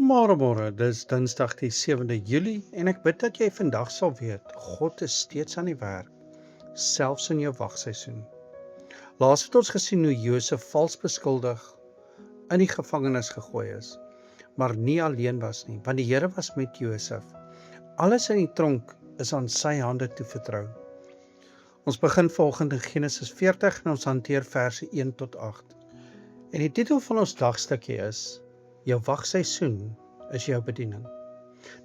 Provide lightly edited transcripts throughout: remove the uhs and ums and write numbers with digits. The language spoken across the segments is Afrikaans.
Môre, dis Dinsdag die 7de Julie en ek bid dat jy vandag sal weet, God is steeds aan die werk, selfs in jou wagseisoen. Laas het ons gesien hoe Josef vals beskuldig in die gevangenis gegooi is, maar nie alleen was nie, want die Here was met Josef. Alles in die tronk is aan sy hande toevertrou. Ons begin volgende in Genesis 40 en ons hanteer verse 1 tot 8. En die titel van ons dagstukkie is, jou wagseisoen is jou bediening.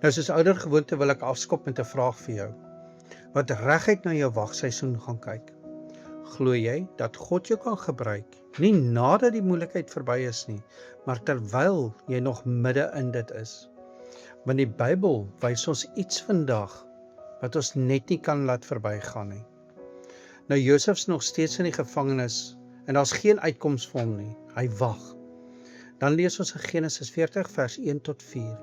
Nou soos ouer gewoonte wil ek afskop met 'n vraag vir jou, wat reguit na jou wagseisoen gaan kyk. Glo jy dat God jou kan gebruik, nie nadat die moeilikheid verby is nie, maar terwyl jy nog midde in dit is? Want die Bybel wys ons iets vandag, wat ons net nie kan laat verbygaan nie. Nou Josef's nog steeds in die gevangenis, en daar's geen uitkoms vir hom nie, hy wag. Dan lees ons in Genesis 40 vers 1 tot 4.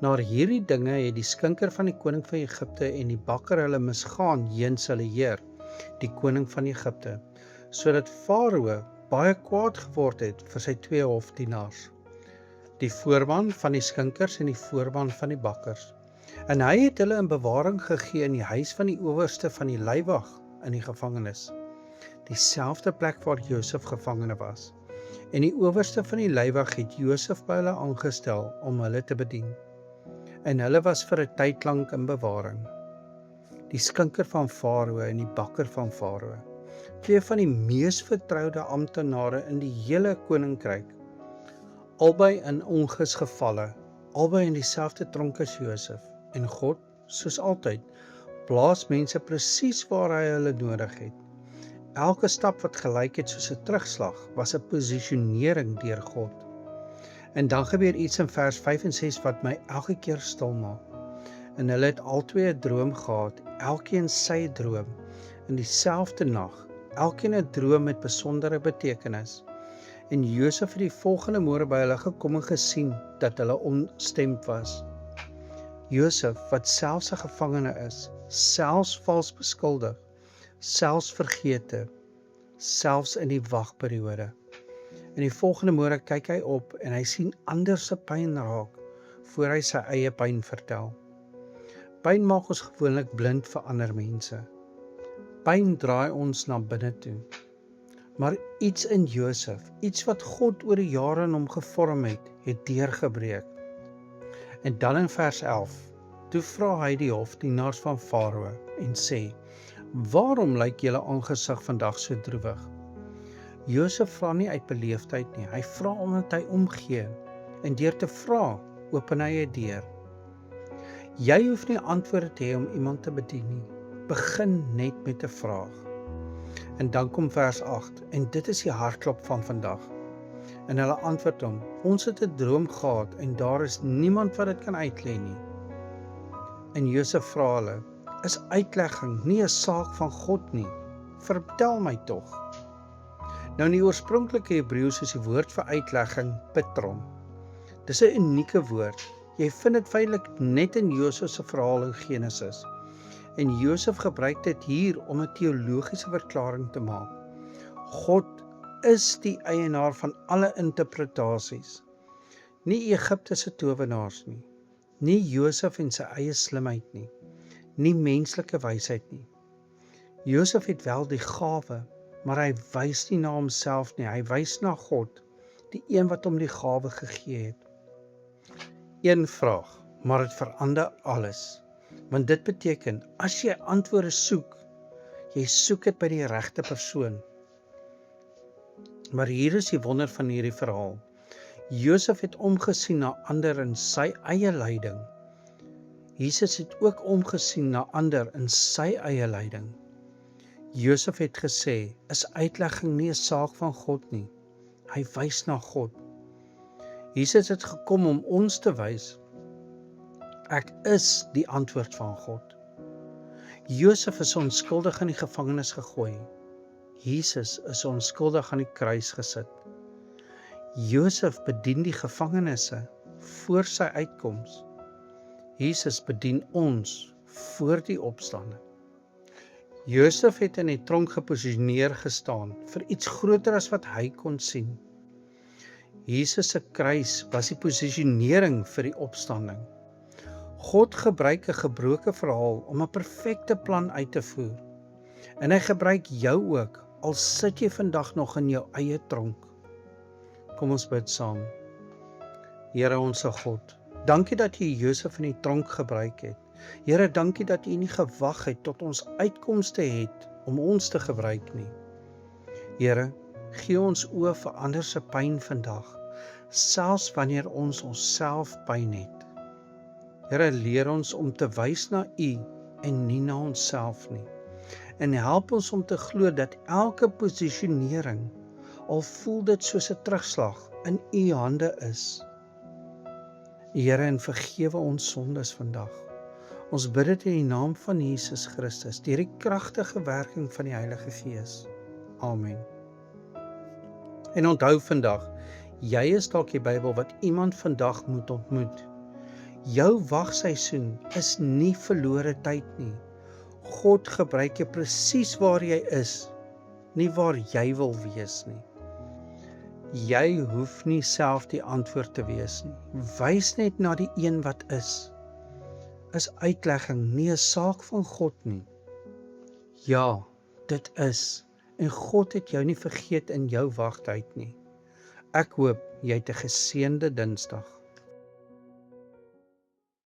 Na hierdie dinge het die skinker van die koning van Egipte en die bakker hulle misgaan heens hulle heer, die koning van Egipte, sodat Farao baie kwaad geword het vir sy 2 hofdienaars, die voorman van die skinkers en die voorman van die bakkers. En hy het hulle in bewaring gegee in die huis van die owerste van die leiwag in die gevangenis, dieselfde plek waar Josef gevangene was. En die owerste van die leiwag het Josef by hulle aangestel om hulle te bedien. En hulle was vir 'n tyd lank in bewaring. Die skinker van Farao en die bakker van Farao, 2 van die mees vertroude amptenare in die hele koninkryk, albei in ongus gevalle, albei in dieselfde tronk as Josef. En God, soos altyd, plaas mense presies waar hy hulle nodig het. Elke stap wat gelyk het soos 'n terugslag, was 'n posisionering deur God. En dan gebeur iets in vers 5 en 6 wat my elke keer stil maak. En hulle het albei 'n droom gehad, elkeen sy droom, in dieselfde nag, elkeen 'n droom met besondere betekenis. En Josef het die volgende môre by hulle gekom en gesien dat hulle ontstemd was. Josef, wat selfs 'n gevangene is, selfs vals beskuldig, selfs vergete, selfs in die wagperiode. In die volgende môre kyk hy op en hy sien ander se pyn raak, voor hy sy eie pyn vertel. Pyn maak ons gewoonlik blind vir ander mense. Pyn draai ons na binne toe. Maar iets in Josef, iets wat God oor die jare in hom gevorm het deurgebreek. En dan in vers 11, toe vra hy die hofdienaars van Farao en sê, waarom lyk julle aangesig vandag so droewig? Josef vra nie uit beleefdheid nie, hy vra omdat hy omgee, en deur te vra, open hy 'n deur. Jy hoef nie antwoorde te hê om iemand te bedien nie, begin net met 'n vraag. En dan kom vers 8, en dit is die hartklop van vandag. En hulle antwoord hom, ons het 'n droom gehad, en daar is niemand wat dit kan uitlei nie. En Josef vra hulle, is uitlegging nie 'n saak van God nie? Vertel my tog. Nou in die oorspronklike Hebreëus is die woord vir uitlegging pitron. Dis 'n unieke woord. Jy vind dit feitelik net in Josef se verhaal in Genesis. En Josef gebruik dit hier om 'n teologiese verklaring te maak. God is die eienaar van alle interpretasies. Nie Egipte se towenaars nie. Nie Josef en sy eie slimheid nie. Nie menslike wysheid nie. Josef het wel die gawe, maar hy wys nie na homself nie, hy wys na God, die een wat hom die gawe gegee het. Een vraag, maar dit verander alles. Want dit beteken, as jy antwoorde soek, jy soek dit by die regte persoon. Maar hier is die wonder van hierdie verhaal. Josef het omgesien na ander in sy eie lyding. Jesus het ook omgesien na ander in sy eie lyding. Josef het gesê, is uitlegging nie 'n saak van God nie. Hy wys na God. Jesus het gekom om ons te wys, ek is die antwoord van God. Josef is onskuldig in die gevangenis gegooi. Jesus is onskuldig aan die kruis gesit. Josef bedien die gevangenisse voor sy uitkoms. Jesus bedien ons voor die opstanding. Josef het in die tronk geposisioneer gestaan vir iets groter as wat hy kon sien. Jesus se kruis was die posisionering vir die opstanding. God gebruik 'n gebroke verhaal om 'n perfekte plan uit te voer. En hy gebruik jou ook, al sit jy vandag nog in jou eie tronk. Kom ons bid saam. Here onsse God, dankie dat jy Josef in die tronk gebruik het. Here, dankie dat jy nie gewag het tot ons uitkomste het om ons te gebruik nie. Here, gee ons oë vir ander se pyn vandag, selfs wanneer ons onsself pyn het. Here, leer ons om te wys na U en nie na onsself nie. En help ons om te glo dat elke posisionering, al voel dit soos 'n terugslag, in U hande is. Here, en vergewe ons sondes vandag. Ons bid dit in die naam van Jesus Christus, deur die kragtige werking van die Heilige Gees. Amen. En onthou vandag, jy is dalk die Bybel wat iemand vandag moet ontmoet. Jou wagseisoen is nie verlore tyd nie. God gebruik jou presies waar jy is, nie waar jy wil wees nie. Jy hoef nie self die antwoord te wees nie. Wys net na die een wat is. Is uitlegging nie 'n saak van God nie? Ja, dit is. En God het jou nie vergeet in jou wagtyd nie. Ek hoop jy het 'n geseënde Dinsdag.